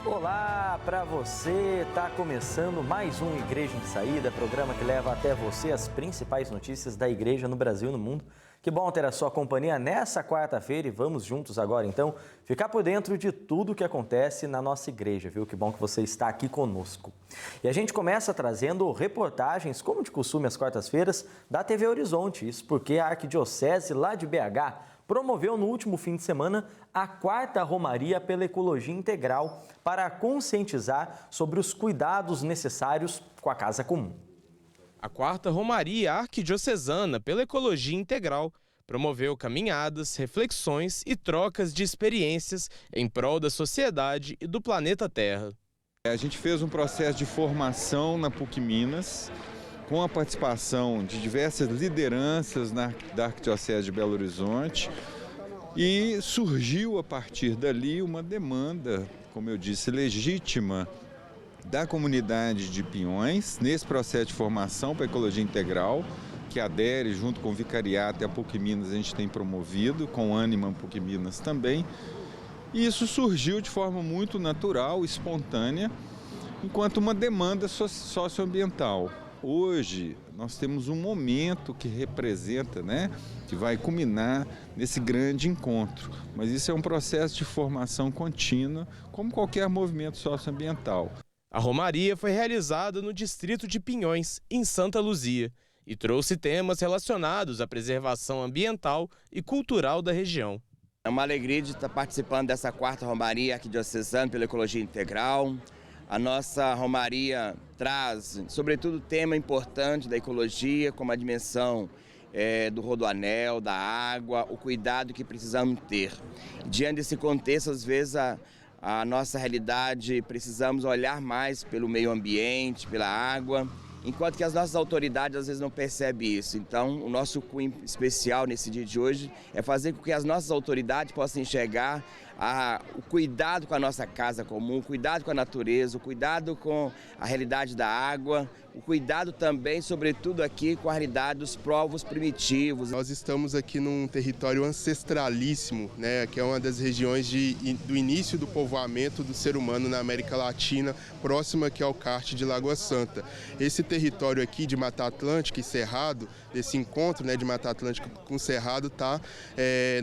Olá para você, tá começando mais um Igreja em Saída, programa que leva até você as principais notícias da igreja no Brasil e no mundo. Que bom ter a sua companhia nessa quarta-feira e vamos juntos agora então ficar por dentro de tudo o que acontece na nossa igreja, viu? Que bom que você está aqui conosco. E a gente começa trazendo reportagens, como de costume às quartas-feiras, da TV Horizonte, isso porque a Arquidiocese lá de BH promoveu no último fim de semana a 4ª Romaria pela Ecologia Integral para conscientizar sobre os cuidados necessários com a casa comum. A 4ª Romaria Arquidiocesana pela Ecologia Integral promoveu caminhadas, reflexões e trocas de experiências em prol da sociedade e do planeta Terra. A gente fez um processo de formação na PUC Minas, com a participação de diversas lideranças da Arquidiocese de Belo Horizonte, e surgiu a partir dali uma demanda, como eu disse, legítima da comunidade de Pinhões, nesse processo de formação para a Ecologia Integral, que adere junto com o Vicariato e a PUC Minas, a gente tem promovido, com o Ânima PUC Minas também, e isso surgiu de forma muito natural, espontânea, enquanto uma demanda socioambiental. Hoje nós temos um momento que representa, que vai culminar nesse grande encontro. Mas isso é um processo de formação contínua, como qualquer movimento socioambiental. A Romaria foi realizada no distrito de Pinhões, em Santa Luzia, e trouxe temas relacionados à preservação ambiental e cultural da região. É uma alegria de estar participando dessa 4ª Romaria Arquidiocesana pela Ecologia Integral. A nossa Romaria traz, sobretudo, tema importante da ecologia, como a dimensão do rodoanel, da água, o cuidado que precisamos ter. Diante desse contexto, às vezes, a nossa realidade, precisamos olhar mais pelo meio ambiente, pela água, enquanto que as nossas autoridades às vezes não percebem isso. Então, o nosso cunho especial nesse dia de hoje é fazer com que as nossas autoridades possam enxergar o cuidado com a nossa casa comum, o cuidado com a natureza, o cuidado com a realidade da água, o cuidado também, sobretudo aqui, com a realidade dos povos primitivos. Nós estamos aqui num território ancestralíssimo, que é uma das regiões do início do povoamento do ser humano na América Latina, próxima aqui ao Cárter de Lagoa Santa. Esse território aqui de Mata Atlântica e Cerrado, desse encontro de Mata Atlântica com Cerrado, está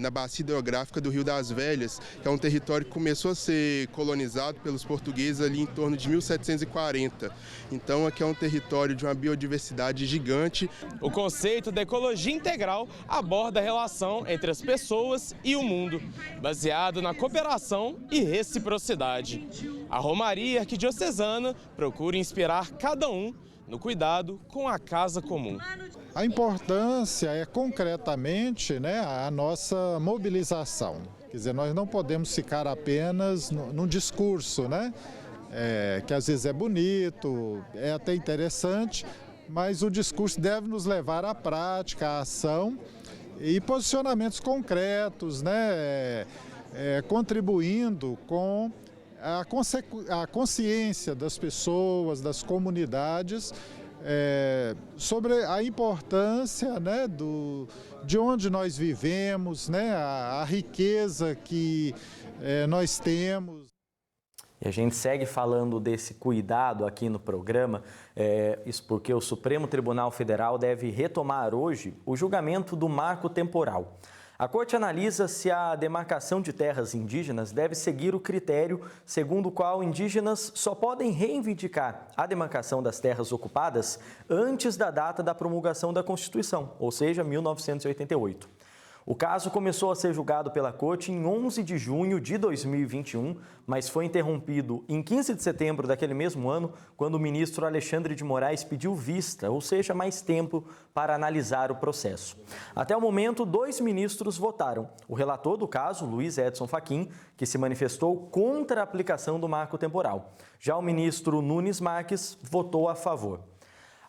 na bacia hidrográfica do Rio das Velhas, que é um território que começou a ser colonizado pelos portugueses ali em torno de 1740. Então aqui é um território de uma biodiversidade gigante. O conceito da ecologia integral aborda a relação entre as pessoas e o mundo, baseado na cooperação e reciprocidade. A Romaria Arquidiocesana procura inspirar cada um no cuidado com a casa comum. A importância é concretamente a nossa mobilização. Quer dizer, nós não podemos ficar apenas num discurso, que às vezes é bonito, é até interessante, mas o discurso deve nos levar à prática, à ação e posicionamentos concretos, contribuindo com a consciência das pessoas, das comunidades, sobre a importância de onde nós vivemos, a riqueza que nós temos. E a gente segue falando desse cuidado aqui no programa, isso porque o Supremo Tribunal Federal deve retomar hoje o julgamento do marco temporal. A Corte analisa se a demarcação de terras indígenas deve seguir o critério segundo o qual indígenas só podem reivindicar a demarcação das terras ocupadas antes da data da promulgação da Constituição, ou seja, 1988. O caso começou a ser julgado pela Corte em 11 de junho de 2021, mas foi interrompido em 15 de setembro daquele mesmo ano, quando o ministro Alexandre de Moraes pediu vista, ou seja, mais tempo para analisar o processo. Até o momento, 2 ministros votaram. O relator do caso, Luiz Edson Fachin, que se manifestou contra a aplicação do marco temporal. Já o ministro Nunes Marques votou a favor.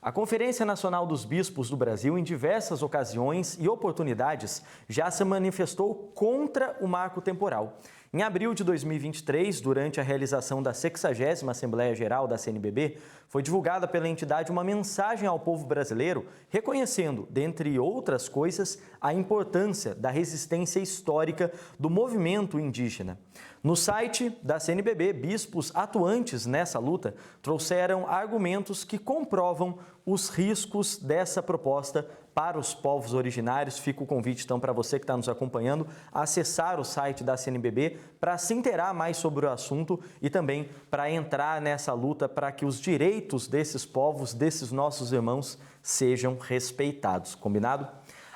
A Conferência Nacional dos Bispos do Brasil, em diversas ocasiões e oportunidades, já se manifestou contra o marco temporal. Em abril de 2023, durante a realização da 60ª Assembleia Geral da CNBB, foi divulgada pela entidade uma mensagem ao povo brasileiro, reconhecendo, dentre outras coisas, a importância da resistência histórica do movimento indígena. No site da CNBB, bispos atuantes nessa luta trouxeram argumentos que comprovam os riscos dessa proposta para os povos originários. Fica o convite, então, para você que está nos acompanhando, a acessar o site da CNBB para se inteirar mais sobre o assunto e também para entrar nessa luta para que os direitos desses povos, desses nossos irmãos, sejam respeitados. Combinado?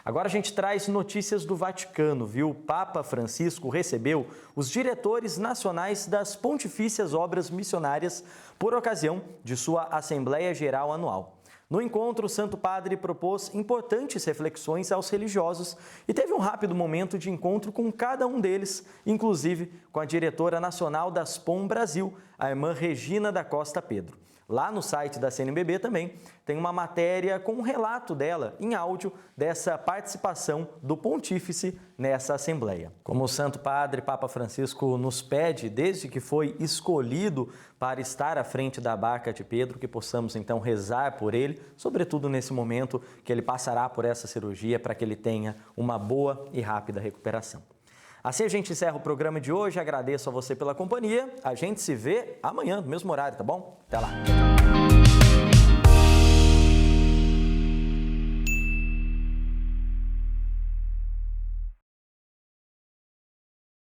Agora a gente traz notícias do Vaticano, viu? O Papa Francisco recebeu os diretores nacionais das Pontifícias Obras Missionárias por ocasião de sua Assembleia Geral Anual. No encontro, o Santo Padre propôs importantes reflexões aos religiosos e teve um rápido momento de encontro com cada um deles, inclusive com a diretora nacional das POM Brasil, a irmã Regina da Costa Pedro. Lá no site da CNBB também tem uma matéria com um relato dela, em áudio, dessa participação do Pontífice nessa Assembleia. Como o Santo Padre Papa Francisco nos pede, desde que foi escolhido para estar à frente da barca de Pedro, que possamos então rezar por ele, sobretudo nesse momento que ele passará por essa cirurgia, para que ele tenha uma boa e rápida recuperação. Assim a gente encerra o programa de hoje, agradeço a você pela companhia, a gente se vê amanhã, no mesmo horário, tá bom? Até lá!